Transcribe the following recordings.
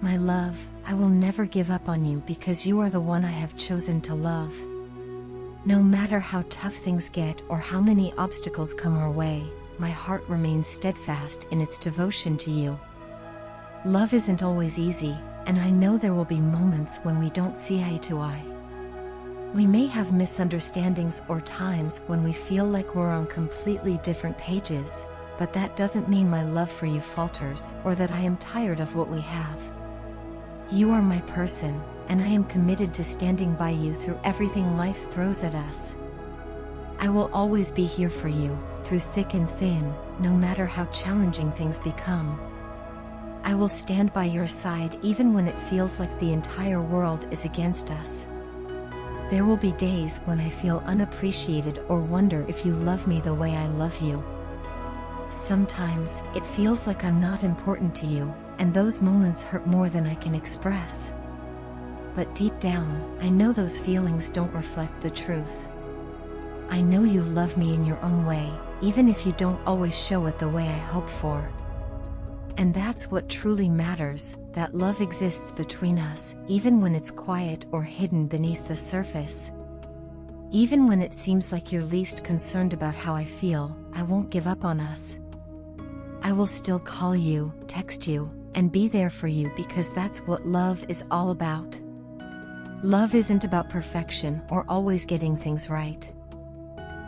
My love, I will never give up on you because you are the one I have chosen to love. No matter how tough things get or how many obstacles come our way, my heart remains steadfast in its devotion to you. Love isn't always easy, and I know there will be moments when we don't see eye to eye. We may have misunderstandings or times when we feel like we're on completely different pages, but that doesn't mean my love for you falters or that I am tired of what we have. You are my person, and I am committed to standing by you through everything life throws at us. I will always be here for you, through thick and thin, no matter how challenging things become. I will stand by your side even when it feels like the entire world is against us. There will be days when I feel unappreciated or wonder if you love me the way I love you. Sometimes, it feels like I'm not important to you, and those moments hurt more than I can express. But deep down, I know those feelings don't reflect the truth. I know you love me in your own way, even if you don't always show it the way I hope for. And that's what truly matters, that love exists between us, even when it's quiet or hidden beneath the surface. Even when it seems like you're least concerned about how I feel, I won't give up on us. I will still call you, text you, and be there for you because that's what love is all about. Love isn't about perfection or always getting things right.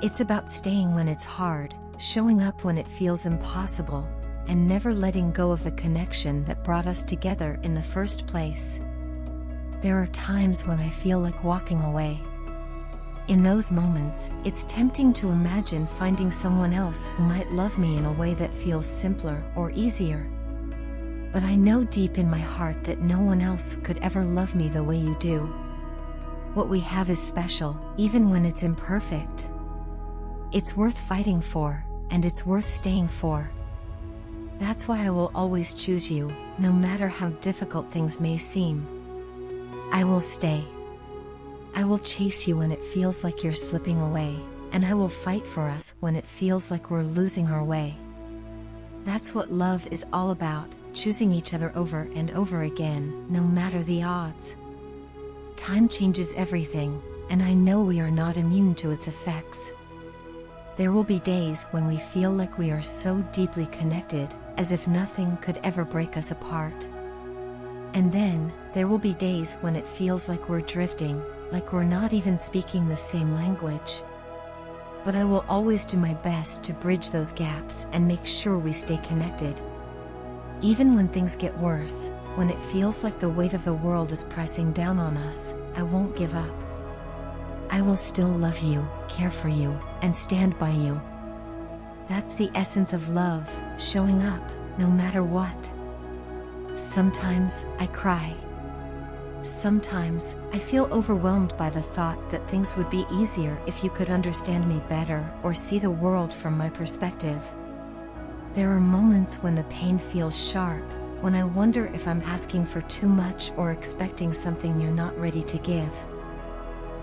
It's about staying when it's hard, showing up when it feels impossible, and never letting go of the connection that brought us together in the first place. There are times when I feel like walking away. In those moments, it's tempting to imagine finding someone else who might love me in a way that feels simpler or easier. But I know deep in my heart that no one else could ever love me the way you do. What we have is special, even when it's imperfect. It's worth fighting for, and it's worth staying for. That's why I will always choose you, no matter how difficult things may seem. I will stay. I will chase you when it feels like you're slipping away, and I will fight for us when it feels like we're losing our way. That's what love is all about, choosing each other over and over again, no matter the odds. Time changes everything, and I know we are not immune to its effects. There will be days when we feel like we are so deeply connected, as if nothing could ever break us apart. And then, there will be days when it feels like we're drifting, like we're not even speaking the same language. But I will always do my best to bridge those gaps and make sure we stay connected. Even when things get worse, when it feels like the weight of the world is pressing down on us, I won't give up. I will still love you, care for you, and stand by you. That's the essence of love, showing up, no matter what. Sometimes, I cry. Sometimes, I feel overwhelmed by the thought that things would be easier if you could understand me better or see the world from my perspective. There are moments when the pain feels sharp, when I wonder if I'm asking for too much or expecting something you're not ready to give.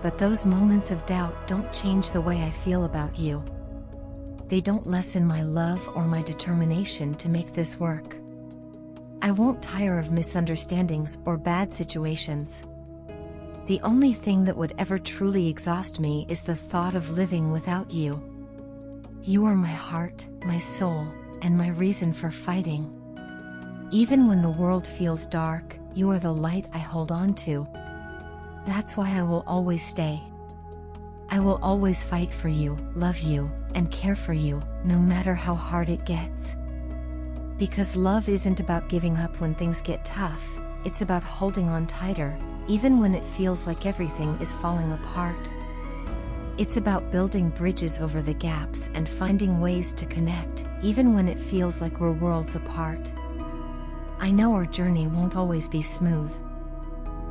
But those moments of doubt don't change the way I feel about you. They don't lessen my love or my determination to make this work. I won't tire of misunderstandings or bad situations. The only thing that would ever truly exhaust me is the thought of living without you. You are my heart, my soul, and my reason for fighting. Even when the world feels dark, you are the light I hold on to. That's why I will always stay. I will always fight for you, love you, and care for you, no matter how hard it gets. Because love isn't about giving up when things get tough, it's about holding on tighter, even when it feels like everything is falling apart. It's about building bridges over the gaps and finding ways to connect, even when it feels like we're worlds apart. I know our journey won't always be smooth.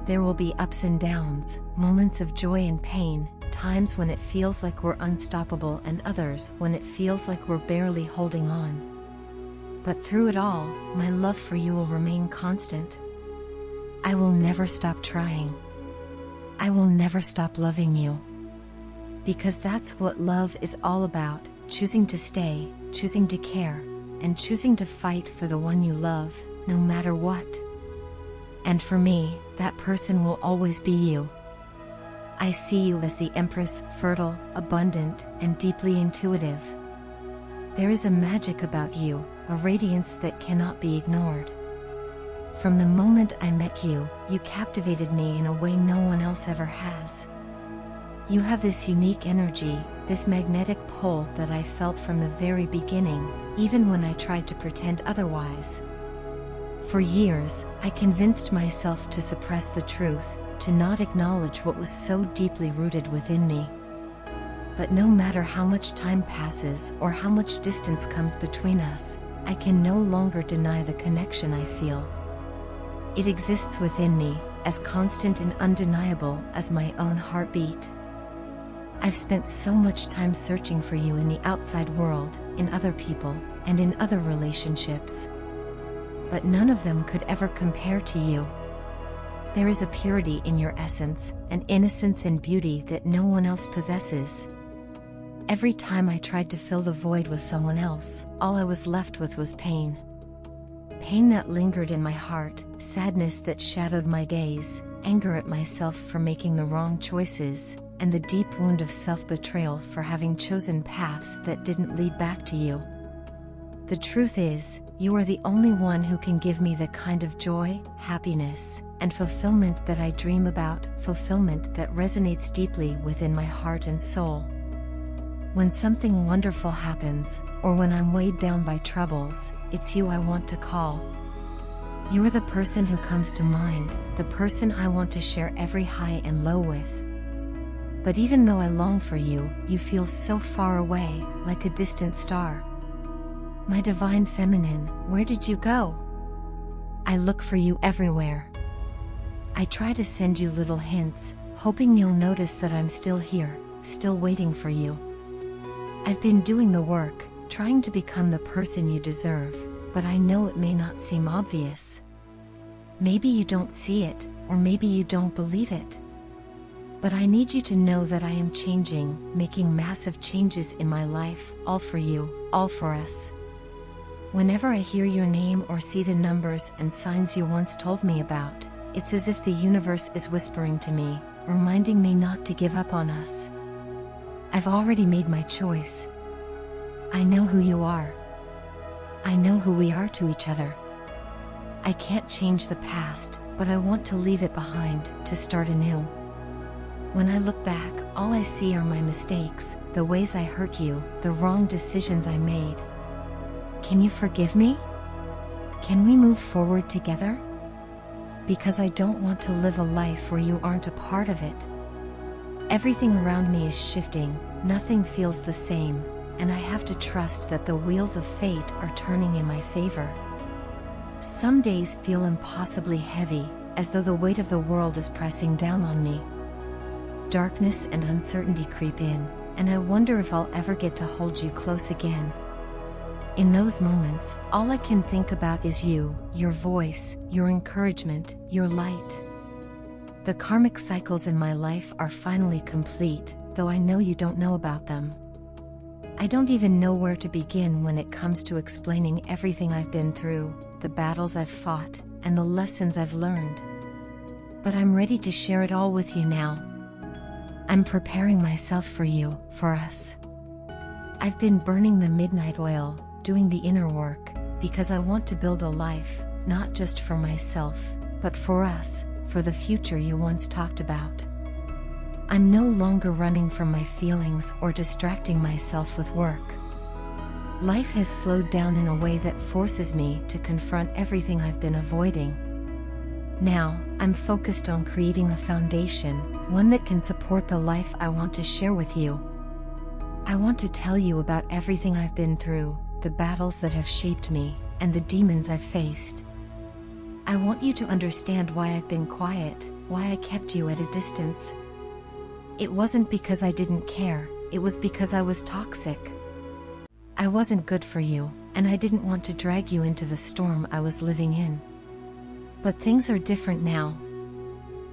There will be ups and downs, moments of joy and pain, times when it feels like we're unstoppable and others when it feels like we're barely holding on. But through it all, my love for you will remain constant. I will never stop trying. I will never stop loving you. Because that's what love is all about, choosing to stay, choosing to care, and choosing to fight for the one you love, no matter what. And for me, that person will always be you. I see you as the Empress, fertile, abundant, and deeply intuitive. There is a magic about you, a radiance that cannot be ignored. From the moment I met you, you captivated me in a way no one else ever has. You have this unique energy, this magnetic pull that I felt from the very beginning, even when I tried to pretend otherwise. For years, I convinced myself to suppress the truth, to not acknowledge what was so deeply rooted within me. But no matter how much time passes or how much distance comes between us, I can no longer deny the connection I feel. It exists within me, as constant and undeniable as my own heartbeat. I've spent so much time searching for you in the outside world, in other people, and in other relationships. But none of them could ever compare to you. There is a purity in your essence, an innocence and beauty that no one else possesses. Every time I tried to fill the void with someone else, all I was left with was pain. Pain that lingered in my heart, sadness that shadowed my days, anger at myself for making the wrong choices, and the deep wound of self-betrayal for having chosen paths that didn't lead back to you. The truth is, you are the only one who can give me the kind of joy, happiness, and fulfillment that I dream about, fulfillment that resonates deeply within my heart and soul. When something wonderful happens, or when I'm weighed down by troubles, it's you I want to call. You're the person who comes to mind, the person I want to share every high and low with. But even though I long for you, you feel so far away, like a distant star. My divine feminine, where did you go? I look for you everywhere. I try to send you little hints, hoping you'll notice that I'm still here, still waiting for you. I've been doing the work, trying to become the person you deserve, but I know it may not seem obvious. Maybe you don't see it, or maybe you don't believe it. But I need you to know that I am changing, making massive changes in my life, all for you, all for us. Whenever I hear your name or see the numbers and signs you once told me about, it's as if the universe is whispering to me, reminding me not to give up on us. I've already made my choice. I know who you are. I know who we are to each other. I can't change the past, but I want to leave it behind, to start anew. When I look back, all I see are my mistakes, the ways I hurt you, the wrong decisions I made. Can you forgive me? Can we move forward together? Because I don't want to live a life where you aren't a part of it. Everything around me is shifting, nothing feels the same, and I have to trust that the wheels of fate are turning in my favor. Some days feel impossibly heavy, as though the weight of the world is pressing down on me. Darkness and uncertainty creep in, and I wonder if I'll ever get to hold you close again. In those moments, all I can think about is you, your voice, your encouragement, your light. The karmic cycles in my life are finally complete, though I know you don't know about them. I don't even know where to begin when it comes to explaining everything I've been through, the battles I've fought, and the lessons I've learned. But I'm ready to share it all with you now. I'm preparing myself for you, for us. I've been burning the midnight oil, doing the inner work, because I want to build a life, not just for myself, but for us, for the future you once talked about. I'm no longer running from my feelings or distracting myself with work. Life has slowed down in a way that forces me to confront everything I've been avoiding. Now, I'm focused on creating a foundation, one that can support the life I want to share with you. I want to tell you about everything I've been through, the battles that have shaped me, and the demons I've faced. I want you to understand why I've been quiet, why I kept you at a distance. It wasn't because I didn't care, it was because I was toxic. I wasn't good for you, and I didn't want to drag you into the storm I was living in. But things are different now.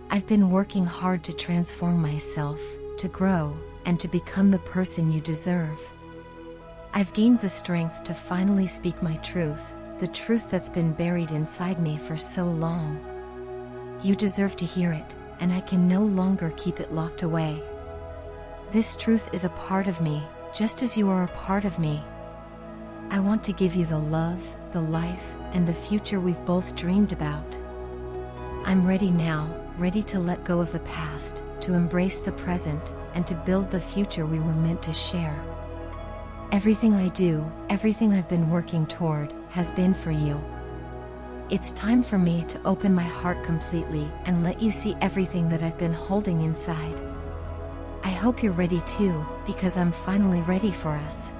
I've been working hard to transform myself, to grow, and to become the person you deserve. I've gained the strength to finally speak my truth, the truth that's been buried inside me for so long. You deserve to hear it, and I can no longer keep it locked away. This truth is a part of me, just as you are a part of me. I want to give you the love, the life, and the future we've both dreamed about. I'm ready now, ready to let go of the past, to embrace the present, and to build the future we were meant to share. Everything I do, everything I've been working toward, has been for you. It's time for me to open my heart completely and let you see everything that I've been holding inside. I hope you're ready too, because I'm finally ready for us.